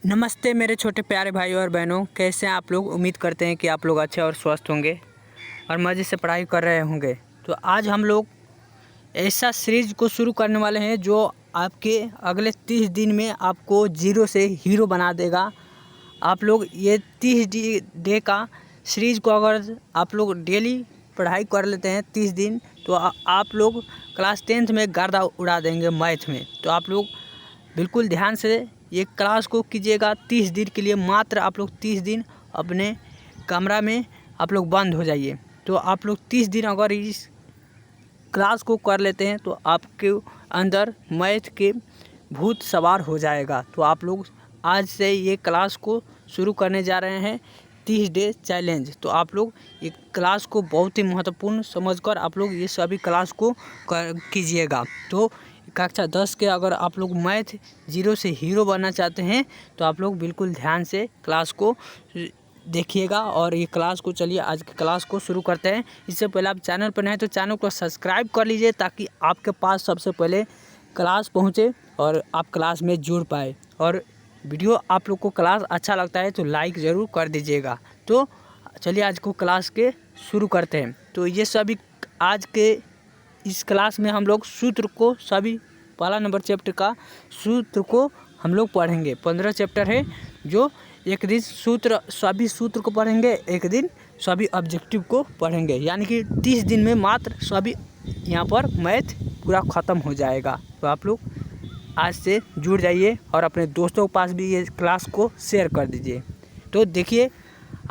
नमस्ते मेरे छोटे प्यारे भाई और बहनों, कैसे हैं आप लोग। उम्मीद करते हैं कि आप लोग अच्छे और स्वस्थ होंगे और मज़े से पढ़ाई कर रहे होंगे। तो आज हम लोग ऐसा सीरीज को शुरू करने वाले हैं जो आपके अगले 30 दिन में आपको जीरो से हीरो बना देगा। आप लोग ये 30 डे का सीरीज को अगर आप लोग डेली पढ़ाई कर लेते हैं 30 दिन, तो आप लोग क्लास 10th में गर्दा उड़ा देंगे मैथ में। तो आप लोग बिल्कुल ध्यान से ये क्लास को कीजिएगा 30 दिन के लिए। मात्र आप लोग 30 दिन अपने कमरा में आप लोग बंद हो जाइए। तो आप लोग 30 दिन अगर इस क्लास को कर लेते हैं तो आपके अंदर मैथ के भूत सवार हो जाएगा। तो आप लोग आज से ये क्लास को शुरू करने जा रहे हैं 30 डे चैलेंज। तो आप लोग ये क्लास को बहुत ही महत्वपूर्ण समझकर आप लोग ये सभी क्लास को कीजिएगा। तो कक्षा 10 के अगर आप लोग मैथ जीरो से हीरो बनना चाहते हैं तो आप लोग बिल्कुल ध्यान से क्लास को देखिएगा। और ये क्लास को चलिए आज की क्लास को शुरू करते हैं। इससे पहले आप चैनल पर नए हैं तो चैनल को सब्सक्राइब कर लीजिए ताकि आपके पास सबसे पहले क्लास पहुंचे और आप क्लास में जुड़ पाए। और वीडियो आप लोग को क्लास अच्छा लगता है तो लाइक ज़रूर कर दीजिएगा। तो चलिए आज को क्लास के शुरू करते हैं। तो ये सभी आज के इस क्लास में हम लोग सूत्र को सभी पहला नंबर चैप्टर का सूत्र को हम लोग पढ़ेंगे। 15 चैप्टर है जो एक दिन सभी सूत्र को पढ़ेंगे, एक दिन सभी ऑब्जेक्टिव को पढ़ेंगे। यानी कि 30 दिन में मात्र सभी यहाँ पर मैथ पूरा ख़त्म हो जाएगा। तो आप लोग आज से जुड़ जाइए और अपने दोस्तों के पास भी ये क्लास को शेयर कर दीजिए। तो देखिए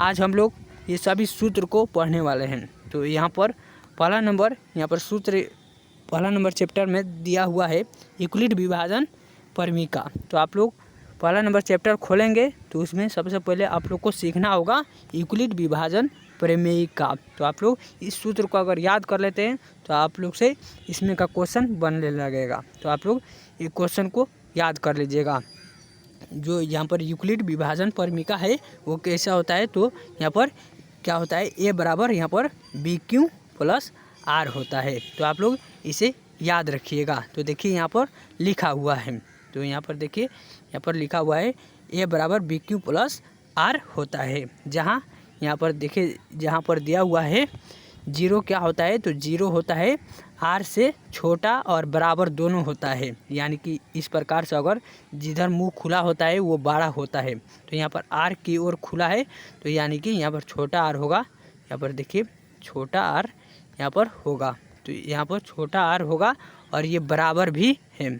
आज हम लोग ये सभी सूत्र को पढ़ने वाले हैं। तो यहाँ पर पहला नंबर चैप्टर में दिया हुआ है यूक्लिड विभाजन परिमिका। तो आप लोग पहला नंबर चैप्टर खोलेंगे तो उसमें सबसे पहले आप लोग को सीखना होगा यूक्लिड विभाजन परिमिका। तो आप लोग इस सूत्र को अगर याद कर लेते हैं तो आप लोग से इसमें का क्वेश्चन बनने लगेगा। तो आप लोग ये क्वेश्चन को याद कर लीजिएगा। जो यहाँ पर यूक्लिड विभाजन परिमिका है वो कैसा होता है, तो यहाँ पर क्या होता है, ए बराबर यहाँ पर बी क्यू प्लस आर होता है। तो आप लोग इसे याद रखिएगा। तो देखिए यहाँ पर लिखा हुआ है, तो यहाँ पर देखिए यहाँ पर लिखा हुआ है ए बराबर बी क्यू प्लस आर होता है। जहाँ यहाँ पर देखिए जहाँ पर दिया हुआ है जीरो क्या होता है, तो जीरो होता है आर से छोटा और बराबर दोनों होता है। यानी कि इस प्रकार से अगर जिधर मुंह खुला होता है वो बड़ा होता है, तो यहाँ पर आर की ओर खुला है तो यानी कि यहाँ पर छोटा आर होगा। यहाँ पर देखिए छोटा आर यहाँ पर होगा, तो यहाँ पर छोटा आर होगा और ये बराबर भी है।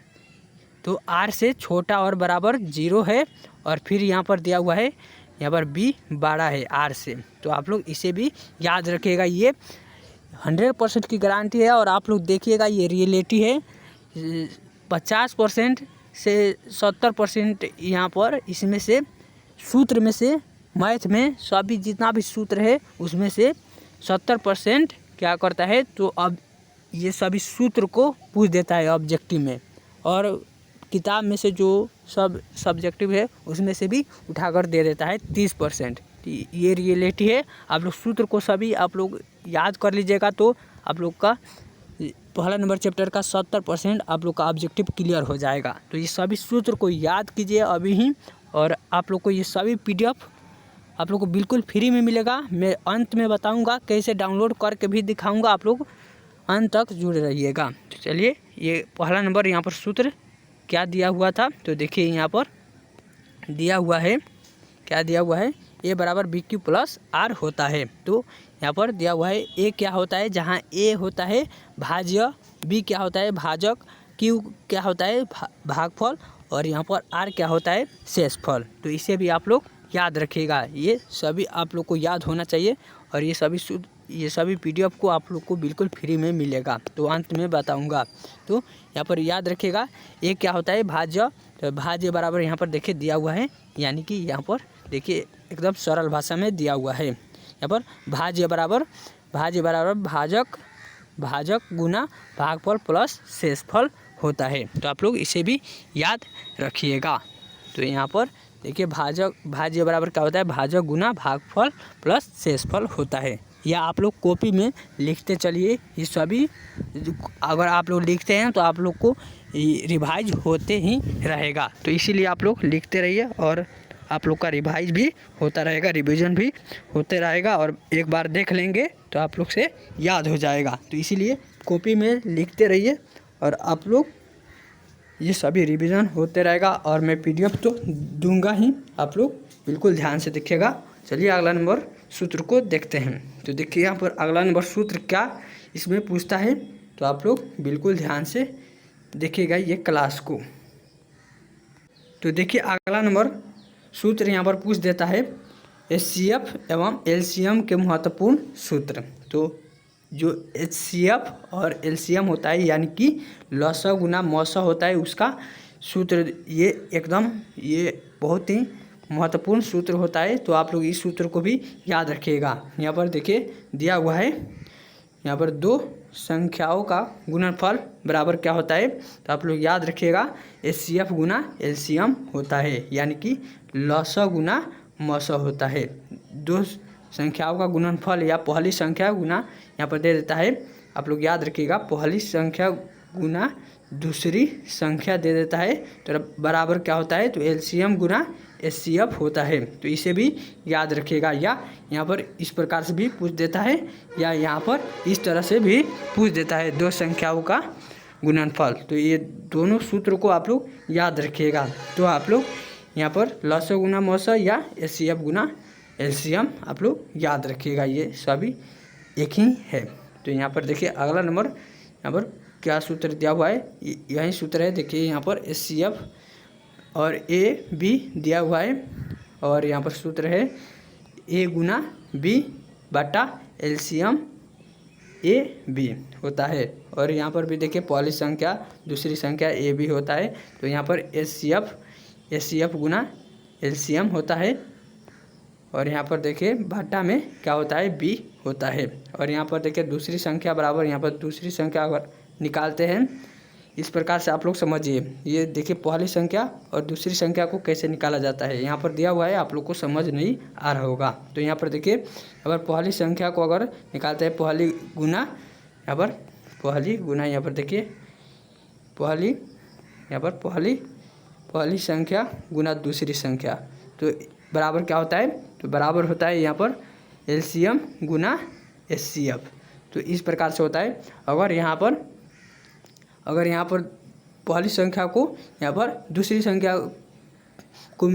तो आर से छोटा और बराबर जीरो है और फिर यहाँ पर दिया हुआ है यहाँ पर बी बड़ा है आर से। तो आप लोग इसे भी याद रखिएगा। ये 100% की गारंटी है। और आप लोग देखिएगा ये रियलिटी है। 50% से 70% यहाँ पर इसमें से सूत्र में से मैथ में सभी जितना भी सूत्र है उसमें से 70% क्या करता है, तो अब ये सभी सूत्र को पूछ देता है ऑब्जेक्टिव में। और किताब में से जो सब सब्जेक्टिव है उसमें से भी उठाकर दे देता है 30%। ये रियलिटी है। आप लोग सूत्र को सभी आप लोग याद कर लीजिएगा तो आप लोग का पहला नंबर चैप्टर का 70% आप लोग का ऑब्जेक्टिव क्लियर हो जाएगा। तो ये सभी सूत्र को याद कीजिए अभी ही। और आप लोग को ये सभी PDF आप लोग को बिल्कुल फ्री में मिलेगा। मैं अंत में बताऊंगा कैसे डाउनलोड करके भी दिखाऊंगा। आप लोग अंत तक जुड़े रहिएगा। तो चलिए ये पहला नंबर यहाँ पर सूत्र क्या दिया हुआ था, तो देखिए यहाँ पर दिया हुआ है क्या दिया हुआ है, ए बराबर बी क्यू प्लस आर होता है। तो यहाँ पर दिया हुआ है ए क्या होता है, जहाँ ए होता है भाज्य, बी क्या होता है भाजक, क्यू क्या होता है भागफल और यहाँ पर आर क्या होता है शेषफल। तो इसे भी आप लोग याद रखिएगा। ये सभी आप लोग को याद होना चाहिए और ये सभी PDF को आप लोग को बिल्कुल फ्री में मिलेगा। तो अंत में बताऊंगा। तो यहाँ पर याद रखिएगा ए क्या होता है भाज्य, तो भाज्य बराबर यहाँ पर देखिए दिया हुआ है। यानी कि यहाँ पर देखिए एकदम सरल भाषा में दिया हुआ है। यहाँ पर भाज्य बराबर भाजक गुना भागफल प्लस शेषफल होता है। तो आप लोग इसे भी याद रखिएगा। तो यहाँ पर देखिए भाज्य बराबर क्या होता है, भाजक गुना भागफल प्लस शेषफल होता है। या आप लोग कॉपी में लिखते चलिए। ये सभी अगर आप लोग लिखते हैं तो आप लोग को रिवाइज होते ही रहेगा, तो इसीलिए आप लोग लिखते रहिए और आप लोग का रिवाइज भी होता रहेगा, रिवीजन भी होते रहेगा और एक बार देख लेंगे तो आप लोग से याद हो जाएगा। तो इसीलिए कॉपी में लिखते रहिए और आप लोग ये सभी रिवीजन होते रहेगा। और मैं PDF तो दूंगा ही, आप लोग बिल्कुल ध्यान से देखिएगा। चलिए अगला नंबर सूत्र को देखते हैं। तो देखिए यहाँ पर अगला नंबर सूत्र क्या इसमें पूछता है, तो आप लोग बिल्कुल ध्यान से देखिएगा ये क्लास को। तो देखिए अगला नंबर सूत्र यहाँ पर पूछ देता है HCF एवं LCM के महत्वपूर्ण सूत्र। तो जो HCF और LCM होता है यानी कि लसा गुना मौसा होता है, उसका सूत्र ये एकदम ये बहुत ही महत्वपूर्ण सूत्र होता है। तो आप लोग इस सूत्र को भी याद रखिएगा। यहाँ पर देखिए दिया हुआ है, यहाँ पर दो संख्याओं का गुणनफल बराबर क्या होता है, तो आप लोग याद रखिएगा HCF गुना LCM होता है, यानी कि लसा गुना मौसा होता है। दो संख्याओं का गुणनफल या पहली संख्या गुना यहाँ पर दे देता है, आप लोग याद रखिएगा पहली संख्या गुना दूसरी संख्या दे देता है, तो बराबर क्या होता है, तो LCM गुना HCF होता है। तो इसे भी याद रखिएगा, या यहाँ पर इस प्रकार से भी पूछ देता है या यहाँ पर इस तरह से भी पूछ देता है दो संख्याओं का गुणनफल। तो ये दोनों सूत्र को आप लोग याद रखिएगा। तो आप लोग यहाँ पर लसा गुना मौसा या HCF गुना LCM आप लोग याद रखिएगा, ये सभी एक ही है। तो यहाँ पर देखिए अगला नंबर यहाँ पर क्या सूत्र दिया हुआ है, यही सूत्र है। देखिए यहाँ पर HCF और AB दिया हुआ है और यहाँ पर सूत्र है A गुना B बटा LCM AB होता है। और यहाँ पर भी देखिए पहली संख्या दूसरी संख्या AB होता है, तो यहाँ पर HCF गुना LCM होता है और यहाँ पर देखिए बटा में क्या होता है, B होता है। और यहाँ पर देखिए दूसरी संख्या बराबर, यहाँ पर दूसरी संख्या अगर निकालते हैं इस प्रकार से आप लोग समझिए। ये देखिए पहली संख्या और दूसरी संख्या को कैसे निकाला जाता है, यहाँ पर दिया हुआ है, आप लोग को समझ नहीं आ रहा होगा। तो यहाँ पर देखिए अगर पहली संख्या को अगर निकालते हैं पहली गुना, यहाँ पर पहली गुना, यहाँ पर देखिए पहली, यहाँ पर पहली संख्या गुना दूसरी संख्या, तो बराबर क्या होता है, तो बराबर होता है यहाँ पर LCM गुना HCF। तो इस प्रकार से होता है। अगर यहाँ पर पहली संख्या को यहाँ पर दूसरी संख्या को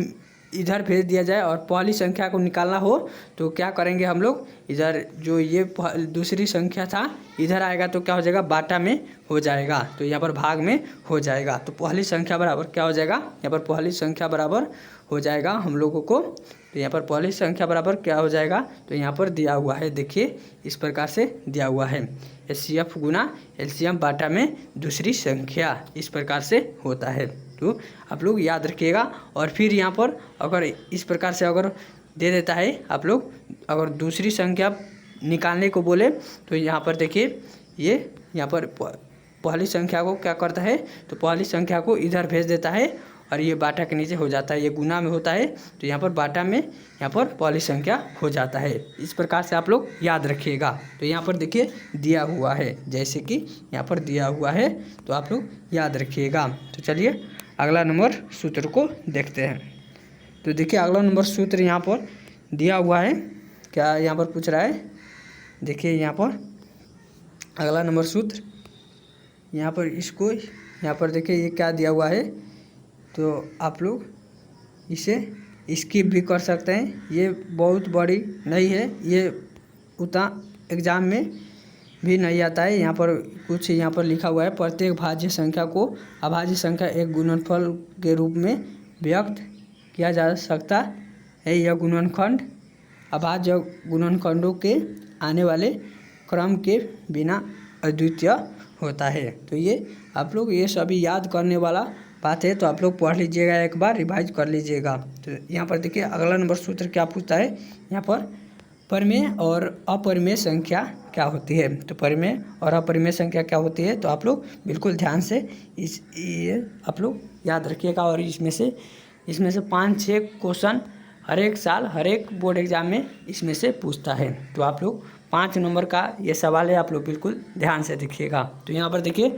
इधर भेज दिया जाए और पहली संख्या को निकालना हो तो क्या करेंगे हम लोग, इधर जो ये दूसरी संख्या था इधर आएगा तो क्या हो जाएगा, बाटा में हो जाएगा, तो यहाँ पर भाग में हो जाएगा। तो पहली संख्या बराबर क्या हो जाएगा, यहाँ पर पहली संख्या बराबर हो जाएगा हम लोगों को, तो यहाँ पर पहली संख्या बराबर क्या हो जाएगा, तो यहाँ पर दिया हुआ है, देखिए इस प्रकार से दिया हुआ है HCF गुना LCM बाटा में दूसरी संख्या, इस प्रकार से होता है। तो आप लोग याद रखिएगा। और फिर यहाँ पर अगर इस प्रकार से अगर दे देता है, आप लोग अगर दूसरी संख्या निकालने को बोले तो यहाँ पर देखिए ये यहाँ पर पहली संख्या को क्या करता है, तो पहली संख्या को इधर भेज देता है और ये बाटा के नीचे हो जाता है, ये गुना में होता है तो यहाँ पर बाटा में यहाँ पर पहली संख्या हो जाता है। इस प्रकार से आप लोग याद रखिएगा। तो यहाँ पर देखिए दिया हुआ है, जैसे कि यहाँ पर दिया हुआ है, तो आप लोग याद रखिएगा। तो चलिए अगला नंबर सूत्र को देखते हैं। तो देखिए अगला नंबर सूत्र यहाँ पर दिया हुआ है, क्या यहाँ पर पूछ रहा है, देखिए यहाँ पर अगला नंबर सूत्र यहाँ पर इसको यहाँ पर देखिए ये क्या दिया हुआ है, तो आप लोग इसे स्किप भी कर सकते हैं, ये बहुत बड़ी नहीं है, ये उतना एग्ज़ाम में भी नहीं आता है। यहाँ पर कुछ यहाँ पर लिखा हुआ है, प्रत्येक भाज्य संख्या को अभाज्य संख्या एक गुणनफल के रूप में व्यक्त किया जा सकता है। यह गुणनखंड अभाज्य गुणनखंडों के आने वाले क्रम के बिना अद्वितीय होता है। तो ये आप लोग ये सभी याद करने वाला बात है, तो आप लोग पढ़ लीजिएगा, एक बार रिवाइज कर लीजिएगा। तो यहाँ पर देखिए अगला नंबर सूत्र क्या पूछता है, यहाँ पर परिमेय और अपरिमेय संख्या क्या होती है। तो परिमेय और अपरिमेय संख्या क्या होती है, तो आप लोग बिल्कुल ध्यान से ये आप लोग याद रखिएगा। और इसमें से 5-6 क्वेश्चन हर एक साल हर एक बोर्ड एग्जाम में इसमें से पूछता है, तो आप लोग 5 नंबर का ये सवाल है, आप लोग बिल्कुल ध्यान से देखिएगा। तो यहाँ पर देखिए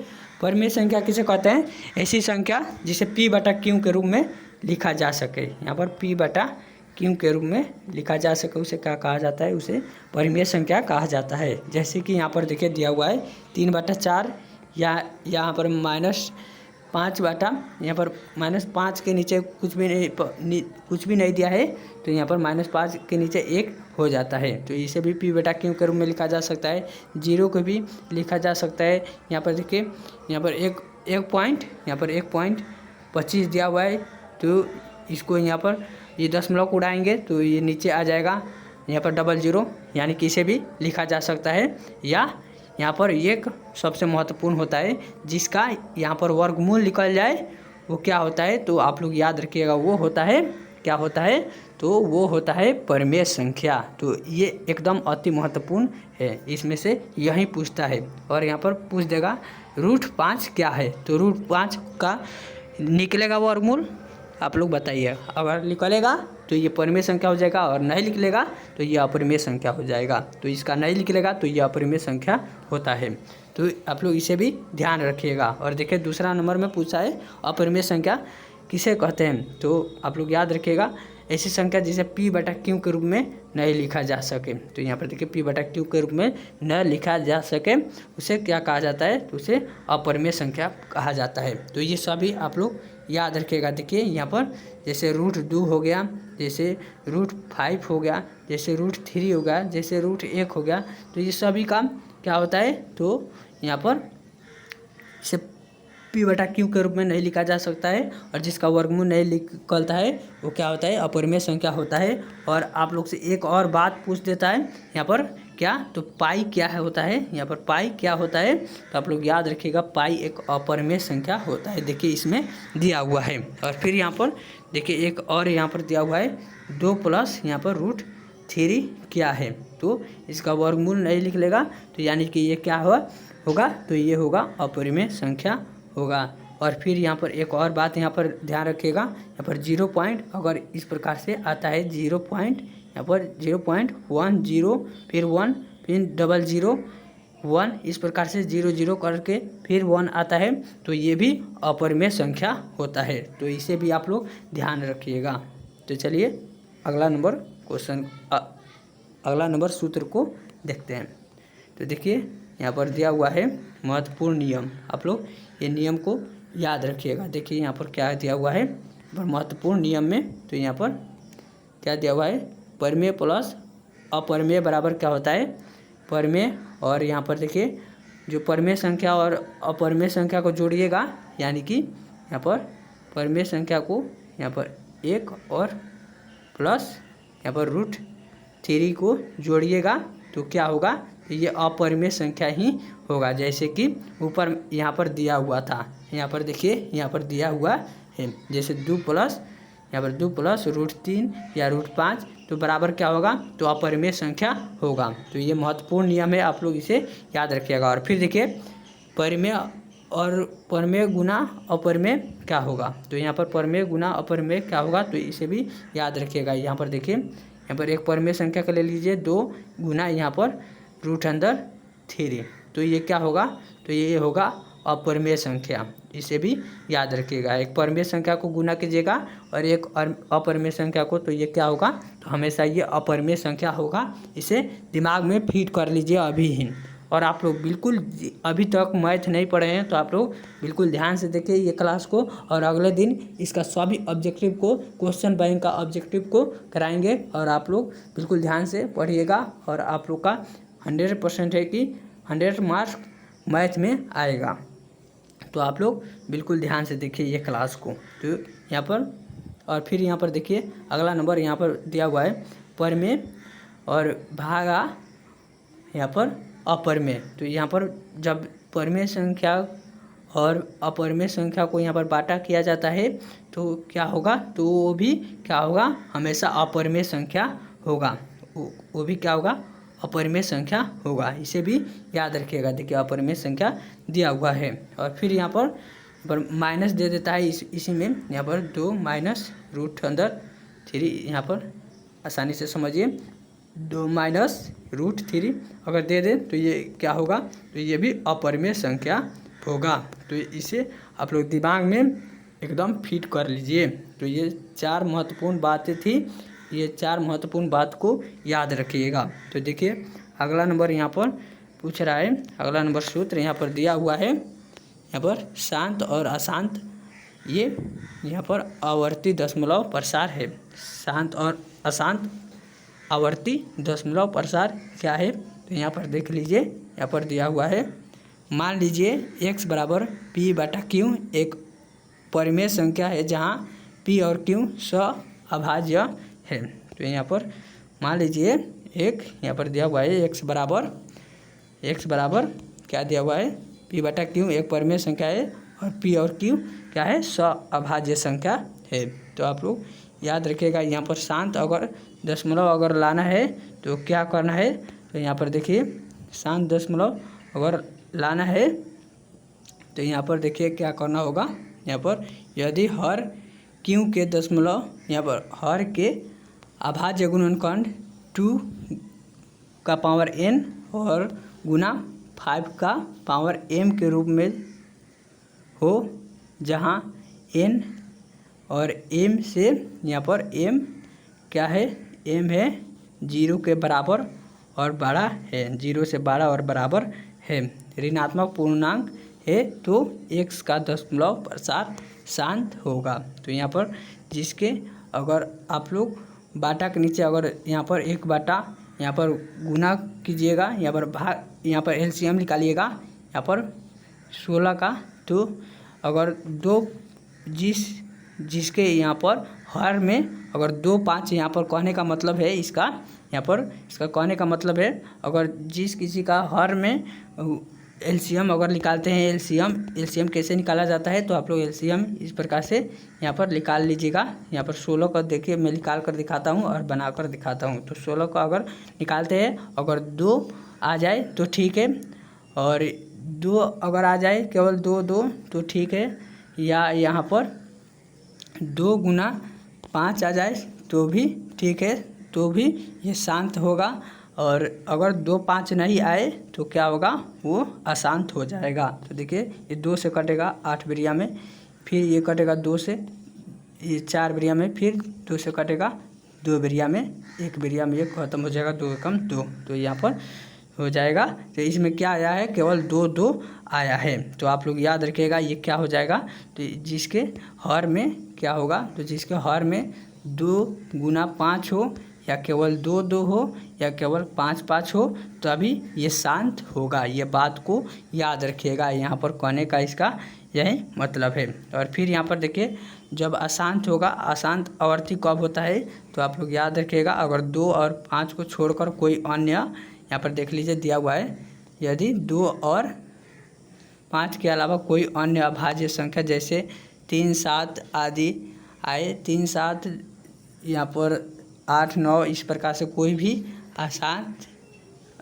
परिमेय संख्या किसे कहते हैं? ऐसी संख्या जिसे p बटा q के रूप में लिखा जा सके। यहाँ पर p बटा q के रूप में लिखा जा सके उसे क्या कहा जाता है? उसे परिमेय संख्या कहा जाता है। जैसे कि यहाँ पर देखिए दिया हुआ है 3/4 या यहाँ पर -5 बटा, यहाँ पर -5 के नीचे कुछ भी नहीं दिया है, तो यहाँ पर -5 के नीचे 1 हो जाता है। तो इसे भी p बटा q के रूप में लिखा जा सकता है। 0 को भी लिखा जा सकता है। यहाँ पर देखिए यहाँ पर यहाँ पर 1.25 दिया हुआ है, तो इसको यहाँ पर ये दशमलव को उड़ाएंगे तो ये नीचे आ जाएगा यहाँ पर 00, यानी कि इसे भी लिखा जा सकता है। या यहाँ पर एक सबसे महत्वपूर्ण होता है जिसका यहाँ पर वर्गमूल निकल जाए, वो क्या होता है? तो आप लोग याद रखिएगा, वो होता है, क्या होता है? तो वो होता है परिमेय संख्या। तो ये एकदम अति महत्वपूर्ण है, इसमें से यही पूछता है। और यहाँ पर पूछ देगा √5 क्या है? तो √5 का निकलेगा वर्गमूल, आप लोग बताइए। अगर निकलेगा तो ये परिमेय संख्या हो जाएगा, और नहीं निकलेगा तो ये अपरिमेय संख्या हो जाएगा। तो इसका नहीं निकलेगा तो ये अपरिमेय संख्या होता है। तो आप लोग इसे भी ध्यान रखिएगा। और देखिए दूसरा नंबर में पूछा है अपरिमेय संख्या किसे कहते हैं? तो आप लोग याद रखिएगा ऐसी संख्या जिसे p बटा q के रूप में नहीं लिखा जा सके। तो यहाँ पर देखिए p बटा q के रूप में न लिखा जा सके उसे क्या कहा जाता है? तो उसे अपरिमेय संख्या कहा जाता है। तो ये सभी आप लोग याद रखिएगा। देखिए यहाँ पर जैसे √2 हो गया, जैसे √5 हो गया, जैसे √3 हो गया, जैसे √1 हो गया, तो ये सभी का क्या होता है? तो यहाँ पर इसे p बटा q के रूप में नहीं लिखा जा सकता है, और जिसका वर्गमूल नहीं निकलता है वो क्या होता है? अपरिमेय संख्या होता है। और आप लोग से एक और बात पूछ देता है यहाँ पर क्या? तो पाई क्या है होता है? यहाँ पर पाई क्या होता है? तो आप लोग याद रखिएगा पाई एक अपरिमेय संख्या होता है। देखिए इसमें दिया हुआ है। और फिर यहाँ पर देखिए एक और यहाँ पर दिया हुआ है 2 प्लस यहाँ पर √3 क्या है? तो इसका वर्गमूल नहीं निकलेगा, तो यानी कि ये क्या होगा? तो ये होगा अपरिमेय संख्या होगा। और फिर यहाँ पर एक और बात यहाँ पर ध्यान रखिएगा, यहाँ पर 0 पॉइंट अगर इस प्रकार से आता है 0 पॉइंट, यहाँ पर 0.10 फिर 1 फिर 00 1, इस प्रकार से 0 करके फिर 1 आता है, तो ये भी अपरिमेय संख्या होता है। तो इसे भी आप लोग ध्यान रखिएगा। तो चलिए अगला नंबर सूत्र को देखते हैं। तो देखिए यहाँ पर दिया हुआ है महत्वपूर्ण नियम, आप लोग ये नियम को याद रखिएगा। देखिए यहाँ पर क्या दिया हुआ है महत्वपूर्ण नियम में, तो यहाँ पर क्या दिया हुआ है? परिमेय प्लस अपरिमेय बराबर क्या होता है? परिमेय। और यहाँ पर देखिए जो परिमेय संख्या और अपरिमेय संख्या को जोड़िएगा, यानी कि यहाँ पर परिमेय संख्या को यहाँ पर 1 और प्लस यहाँ पर √3 को जोड़िएगा, तो क्या होगा? ये अपरिमेय संख्या ही होगा। जैसे कि ऊपर यहाँ पर दिया हुआ था, यहाँ पर देखिए यहाँ पर दिया हुआ है, जैसे 2 प्लस यहाँ पर 2 प्लस √3 या √5, तो बराबर क्या होगा? तो अपरिमेय संख्या होगा। तो ये महत्वपूर्ण नियम है, आप लोग इसे याद रखिएगा। और फिर देखिए परिमेय और परिमेय गुना अपरिमेय क्या होगा? तो यहाँ पर परिमेय गुना अपरिमेय क्या होगा? तो इसे भी याद रखिएगा। यहाँ पर देखिए यहाँ पर एक परिमेय संख्या का ले लीजिए 2 गुना यहाँ पर √3, तो ये क्या होगा? तो ये होगा अपरिमेय संख्या, इसे भी याद रखिएगा। एक परिमेय संख्या को गुना कीजिएगा और एक अपरिमेय संख्या को, तो ये क्या होगा? तो हमेशा ये अपरिमेय संख्या होगा। इसे दिमाग में फीड कर लीजिए अभी ही। और आप लोग बिल्कुल अभी तक मैथ नहीं पढ़े हैं तो आप लोग बिल्कुल ध्यान से देखिए ये क्लास को, और अगले दिन इसका सभी ऑब्जेक्टिव को, क्वेश्चन बैंक का ऑब्जेक्टिव को कराएंगे। और आप लोग बिल्कुल ध्यान से पढ़िएगा, और आप लोग का 100% है कि 100 मार्क्स मैथ में आएगा। तो आप लोग बिल्कुल ध्यान से देखिए ये क्लास को। तो यहाँ पर और फिर यहाँ पर देखिए अगला नंबर यहाँ पर दिया हुआ है परिमेय और भागा यहाँ पर अपरिमेय। तो यहाँ पर जब परिमेय संख्या और अपरिमेय संख्या को यहाँ पर बांटा किया जाता है तो क्या होगा? तो वो भी क्या होगा? हमेशा अपरिमेय संख्या होगा। वो भी क्या होगा? अपरिमेय संख्या होगा। इसे भी याद रखिएगा। देखिए अपरिमेय संख्या दिया हुआ है। और फिर यहाँ पर माइनस दे देता है इसी में, यहाँ पर 2 माइनस √3, यहाँ पर आसानी से समझिए 2 माइनस √3 अगर दे दें तो ये क्या होगा, तो ये भी अपरिमेय संख्या होगा। तो इसे आप लोग दिमाग में एकदम फिट कर लीजिए। तो ये 4 महत्वपूर्ण बातें थी, ये 4 महत्वपूर्ण बात को याद रखिएगा। तो देखिए अगला नंबर यहाँ पर पूछ रहा है, अगला नंबर सूत्र यहाँ पर दिया हुआ है। यहाँ पर शांत और अशांत, ये यहाँ पर आवर्ती दशमलव प्रसार है। शांत और अशांत आवर्ती दशमलव प्रसार क्या है, तो यहाँ पर देख लीजिए, यहाँ पर दिया हुआ है। मान लीजिए x बराबर p/q एक परिमेय संख्या है जहाँ p और q सअभाज्य है। तो यहाँ पर मान लीजिए यहाँ पर दिया हुआ है x बराबर क्या दिया हुआ है, p/q एक परिमेय संख्या है और p और q क्या है, सअभाज्य संख्या है। तो आप लोग याद रखिएगा, यहाँ पर शांत अगर दशमलव अगर लाना है तो क्या करना है, तो यहाँ पर देखिए शांत दशमलव अगर लाना है तो यहाँ पर देखिए क्या करना होगा। यहाँ पर यदि हर q के दशमलव, यहाँ पर हर के अभाज्य गुणनखंड 2 का पावर n और गुना 5 का पावर m के रूप में हो, जहाँ n और m से यहाँ पर m क्या है, m है 0 के बराबर और बड़ा है, 0 से बड़ा और बराबर है, ऋणात्मक पूर्णांक है, तो x का दशमलव प्रसार शांत होगा। तो यहाँ पर जिसके अगर आप लोग बाटा के नीचे अगर यहाँ पर 1 बाटा यहाँ पर गुना कीजिएगा, यहाँ पर भाग, यहाँ पर एलसीएम निकालिएगा, यहाँ पर 16 का, तो अगर जिसके यहाँ पर हर में अगर 2 5 यहाँ पर कहने का मतलब है, इसका कहने का मतलब है अगर जिस किसी का हर में एलसीएम अगर निकालते हैं, एलसीएम कैसे निकाला जाता है, तो आप लोग एलसीएम इस प्रकार से यहाँ पर निकाल लीजिएगा। यहाँ पर 16 का देखिए मैं निकाल कर दिखाता हूँ और बना कर दिखाता हूँ। तो 16 का अगर निकालते हैं, अगर 2 आ जाए तो ठीक है, और 2 अगर आ जाए केवल 2 तो ठीक है, या यहाँ पर 2 गुना 5 आ जाए तो भी ठीक है, तो भी ये शांत होगा। और अगर 2 5 नहीं आए तो क्या होगा, वो अशांत हो जाएगा। तो देखिए ये 2 से कटेगा 8 बेरिया में, फिर ये कटेगा 2 से, ये 4 बेरिया में, फिर 2 से कटेगा 2 बेरिया में, 1 बेरिया में ये खत्म हो जाएगा, 2 एकम 2, तो यहाँ पर हो जाएगा। तो इसमें क्या आया है, केवल 2 आया है। तो आप लोग याद रखिएगा ये क्या हो जाएगा, तो जिसके हर में क्या होगा, तो जिसके हर में 2 गुना 5 हो, या केवल 2 हो, या केवल 5 5 हो, तो अभी ये शांत होगा। ये बात को याद रखिएगा, यहाँ पर कहने का इसका यही मतलब है। और फिर यहाँ पर देखिए जब अशांत होगा, अशांत आवर्ती कब होता है, तो आप लोग याद रखिएगा अगर 2 और 5 को छोड़कर कोई अन्य, यहाँ पर देख लीजिए दिया हुआ है, यदि 2 और 5 के अलावा कोई अन्य अभाज्य संख्या जैसे 3 7 आदि आए, 3 7 यहाँ पर 8 9 इस प्रकार से कोई भी अशांत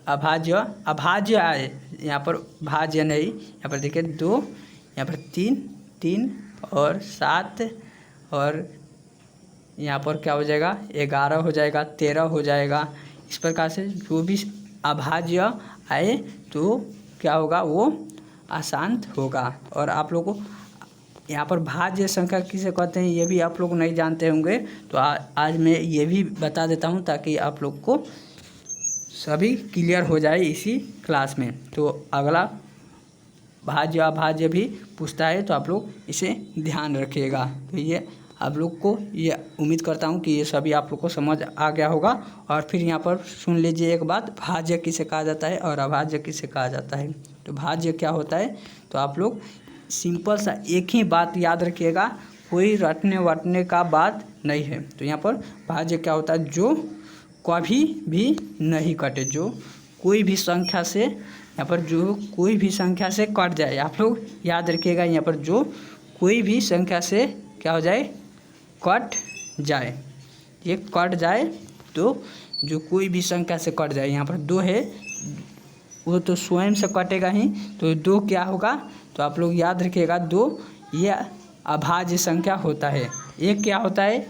अभाज्य आए, यहाँ पर भाज्य नहीं, यहाँ पर देखिए 2, यहाँ पर 3 और 7, और यहाँ पर क्या हो जाएगा 11 हो जाएगा, 13 हो जाएगा। इस प्रकार से जो भी अभाज्य आए तो क्या होगा, वो अशांत होगा। और आप लोगों को यहाँ पर भाज्य संख्या किसे कहते हैं ये भी आप लोग नहीं जानते होंगे, तो आज मैं ये भी बता देता हूँ ताकि आप लोग को सभी क्लियर हो जाए इसी क्लास में। तो अगला भाज्य अभाज्य भी पूछता है, तो आप लोग इसे ध्यान रखिएगा। तो ये आप लोग को ये उम्मीद करता हूँ कि ये सभी आप लोग को समझ आ गया होगा। और फिर यहाँ पर सुन लीजिए एक बात, भाज्य किसे कहा जाता है और अभाज्य किसे कहा जाता है। तो भाज्य क्या होता है, तो आप लोग सिंपल सा एक ही बात याद रखिएगा, कोई रटने वटने का बात नहीं है। तो यहाँ पर भाज्य क्या होता है, जो कभी भी नहीं कटे, जो कोई भी संख्या से, यहाँ पर जो कोई भी संख्या से कट जाए। आप लोग याद रखिएगा, यहाँ पर जो कोई भी संख्या से क्या हो जाए, कट जाए, ये कट जाए, तो जो कोई भी संख्या से कट जाए, यहाँ पर 2 है, वो तो स्वयं से कटेगा ही, तो 2 क्या होगा, तो आप लोग याद रखिएगा 2 ये अभाज्य संख्या होता है। एक क्या होता है,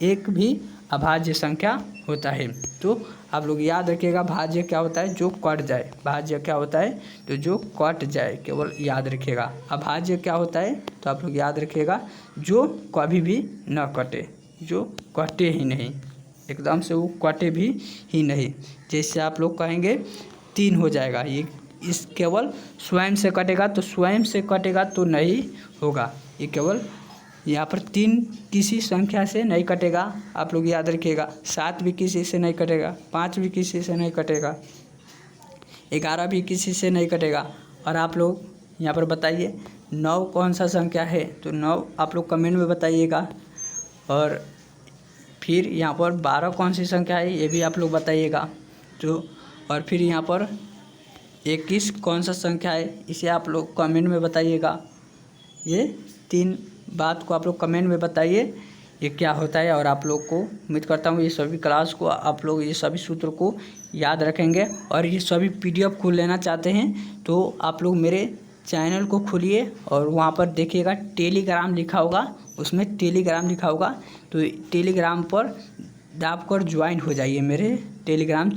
एक भी अभाज्य संख्या होता है। तो आप लोग याद रखिएगा, भाज्य क्या होता है? जो कट जाए। भाज्य क्या होता है? तो जो कट जाए, केवल याद रखिएगा। अभाज्य क्या होता है? तो आप लोग याद रखिएगा, जो कभी भी न कटे, जो कटे ही नहीं, एकदम से वो कटे भी ही नहीं। जैसे आप लोग कहेंगे 3 हो जाएगा, ये इस केवल स्वयं से कटेगा, तो स्वयं से कटेगा तो नहीं होगा। ये केवल यहाँ पर 3 किसी संख्या से नहीं कटेगा, आप लोग याद रखिएगा। 7 भी किसी से नहीं कटेगा, 5 भी किसी से नहीं कटेगा, 11 भी किसी से नहीं कटेगा। और आप लोग यहाँ पर बताइए 9 कौन सा संख्या है? तो 9 आप लोग कमेंट में बताइएगा। और फिर यहाँ पर 12 कौन सी संख्या है? ये भी आप लोग बताइएगा। तो और फिर यहाँ पर 21 कौन सा संख्या है? इसे आप लोग कमेंट में बताइएगा। ये 3 बात को आप लोग कमेंट में बताइए ये क्या होता है। और आप लोग को उम्मीद करता हूँ ये सभी क्लास को आप लोग ये सभी सूत्र को याद रखेंगे। और ये सभी PDF खोल लेना चाहते हैं तो आप लोग मेरे चैनल को खोलिए और वहाँ पर देखिएगा टेलीग्राम लिखा होगा, उसमें टेलीग्राम लिखा होगा, तो टेलीग्राम पर दाबकर ज्वाइन हो जाइए। मेरे टेलीग्राम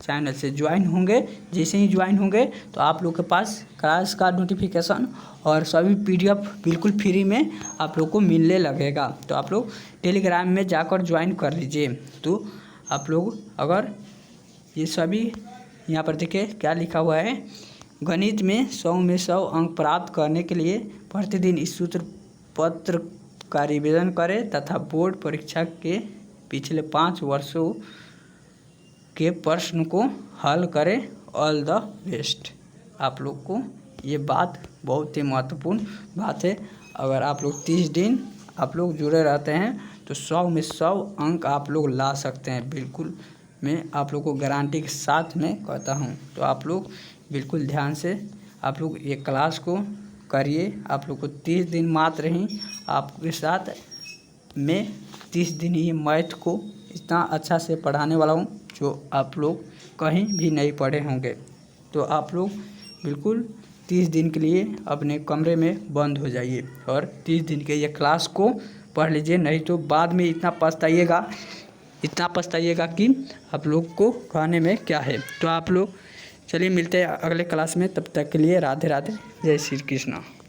चैनल से ज्वाइन होंगे, जैसे ही ज्वाइन होंगे तो आप लोग के पास क्लास का नोटिफिकेशन और सभी PDF बिल्कुल फ्री में आप लोग को मिलने लगेगा। तो आप लोग टेलीग्राम में जाकर ज्वाइन कर लीजिए। तो आप लोग अगर ये सभी यहाँ पर देखिए क्या लिखा हुआ है, गणित में 100 में 100 अंक प्राप्त करने के लिए प्रतिदिन इस सूत्र पत्र का रिवीजन करें तथा बोर्ड परीक्षा के पिछले 5 वर्षों के प्रश्न को हल करें। All the best. आप लोग को ये बात बहुत ही महत्वपूर्ण बात है। अगर आप लोग 30 दिन आप लोग जुड़े रहते हैं तो 100 में 100 अंक आप लोग ला सकते हैं। बिल्कुल मैं आप लोग को गारंटी के साथ में कहता हूँ। तो आप लोग बिल्कुल ध्यान से आप लोग ये क्लास को करिए। आप लोग को 30 दिन मात्र ही आपके साथ मैं 30 दिन ही मैथ को इतना अच्छा से पढ़ाने वाला हूँ जो आप लोग कहीं भी नहीं पढ़े होंगे। तो आप लोग बिल्कुल 30 दिन के लिए अपने कमरे में बंद हो जाइए और 30 दिन के ये क्लास को पढ़ लीजिए, नहीं तो बाद में इतना पछताइएगा कि आप लोग को कहने में क्या है। तो आप लोग चलिए मिलते हैं अगले क्लास में, तब तक के लिए राधे राधे, जय श्री कृष्ण।